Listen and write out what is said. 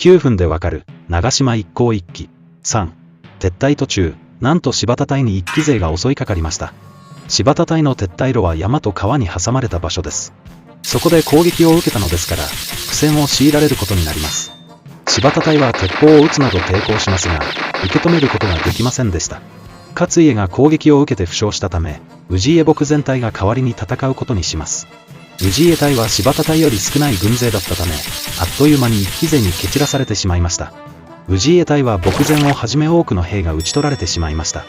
9分でわかる、長島一向一揆。3、撤退途中、なんと柴田隊に一揆勢が襲いかかりました。柴田隊の撤退路は山と川に挟まれた場所です。そこで攻撃を受けたのですから、苦戦を強いられることになります。柴田隊は鉄砲を撃つなど抵抗しますが、受け止めることができませんでした。勝家が攻撃を受けて負傷したため、氏家牧前隊が代わりに戦うことにします。氏家隊は柴田隊より少ない軍勢だったため、あっという間に一揆勢に蹴散らされてしまいました。氏家隊は牧前をはじめ多くの兵が討ち取られてしまいました。